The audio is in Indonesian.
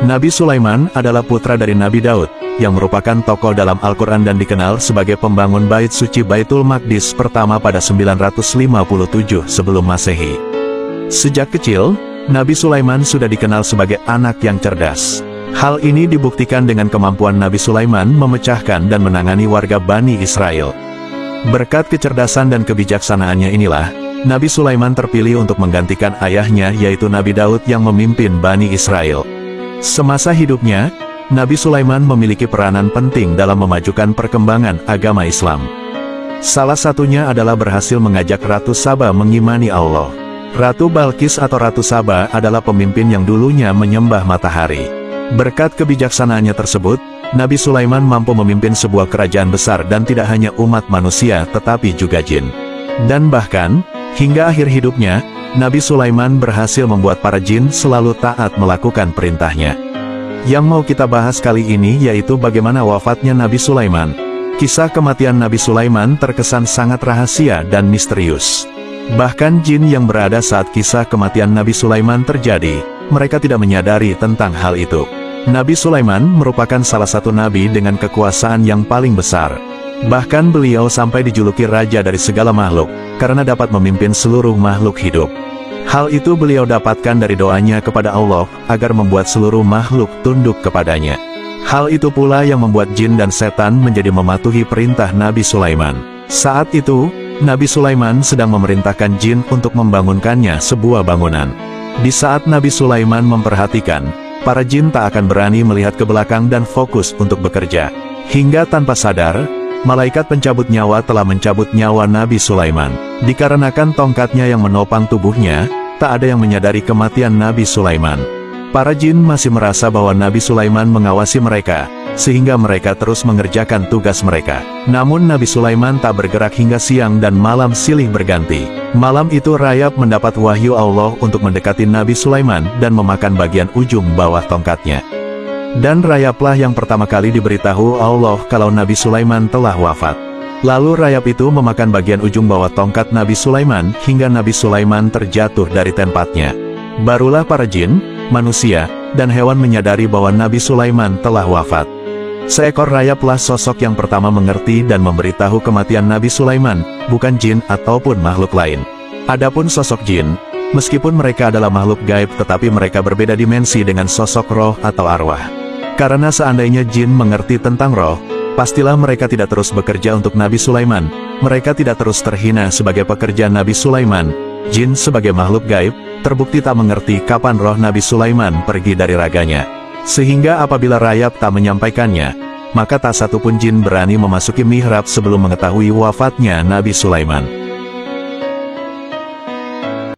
Nabi Sulaiman adalah putra dari Nabi Daud, yang merupakan tokoh dalam Al-Quran dan dikenal sebagai pembangun bait suci Baitul Maqdis pertama pada 957 sebelum Masehi. Sejak kecil, Nabi Sulaiman sudah dikenal sebagai anak yang cerdas. Hal ini dibuktikan dengan kemampuan Nabi Sulaiman memecahkan dan menangani warga Bani Israel. Berkat kecerdasan dan kebijaksanaannya inilah, Nabi Sulaiman terpilih untuk menggantikan ayahnya yaitu Nabi Daud yang memimpin Bani Israel. Semasa hidupnya, Nabi Sulaiman memiliki peranan penting dalam memajukan perkembangan agama Islam. Salah satunya adalah berhasil mengajak Ratu Saba mengimani Allah. Ratu Balqis atau Ratu Saba adalah pemimpin yang dulunya menyembah matahari. Berkat kebijaksanaannya tersebut, Nabi Sulaiman mampu memimpin sebuah kerajaan besar dan tidak hanya umat manusia tetapi juga jin. Dan bahkan, hingga akhir hidupnya, Nabi Sulaiman berhasil membuat para jin selalu taat melakukan perintahnya. Yang mau kita bahas kali ini yaitu bagaimana wafatnya Nabi Sulaiman. Kisah kematian Nabi Sulaiman terkesan sangat rahasia dan misterius. Bahkan jin yang berada saat kisah kematian Nabi Sulaiman terjadi, mereka tidak menyadari tentang hal itu. Nabi Sulaiman merupakan salah satu nabi dengan kekuasaan yang paling besar. Bahkan beliau sampai dijuluki raja dari segala makhluk, karena dapat memimpin seluruh makhluk hidup. Hal itu beliau dapatkan dari doanya kepada Allah, agar membuat seluruh makhluk tunduk kepadanya. Hal itu pula yang membuat jin dan setan menjadi mematuhi perintah Nabi Sulaiman. Saat itu, Nabi Sulaiman sedang memerintahkan jin untuk membangunkannya sebuah bangunan. Di saat Nabi Sulaiman memperhatikan, para jin tak akan berani melihat ke belakang dan fokus untuk bekerja. Hingga tanpa sadar, malaikat pencabut nyawa telah mencabut nyawa Nabi Sulaiman. Dikarenakan tongkatnya yang menopang tubuhnya, tak ada yang menyadari kematian Nabi Sulaiman. Para jin masih merasa bahwa Nabi Sulaiman mengawasi mereka, sehingga mereka terus mengerjakan tugas mereka. Namun Nabi Sulaiman tak bergerak hingga siang dan malam silih berganti. Malam itu rayap mendapat wahyu Allah untuk mendekati Nabi Sulaiman dan memakan bagian ujung bawah tongkatnya. Dan rayaplah yang pertama kali diberitahu Allah kalau Nabi Sulaiman telah wafat. Lalu rayap itu memakan bagian ujung bawah tongkat Nabi Sulaiman hingga Nabi Sulaiman terjatuh dari tempatnya. Barulah para jin, manusia, dan hewan menyadari bahwa Nabi Sulaiman telah wafat. Seekor rayaplah sosok yang pertama mengerti dan memberitahu kematian Nabi Sulaiman, bukan jin ataupun makhluk lain. Adapun sosok jin, meskipun mereka adalah makhluk gaib tetapi mereka berbeda dimensi dengan sosok roh atau arwah. Karena seandainya jin mengerti tentang roh, pastilah mereka tidak terus bekerja untuk Nabi Sulaiman. Mereka tidak terus terhina sebagai pekerja Nabi Sulaiman. Jin sebagai makhluk gaib, terbukti tak mengerti kapan roh Nabi Sulaiman pergi dari raganya. Sehingga apabila rayap tak menyampaikannya, maka tak satu pun jin berani memasuki mihrab sebelum mengetahui wafatnya Nabi Sulaiman.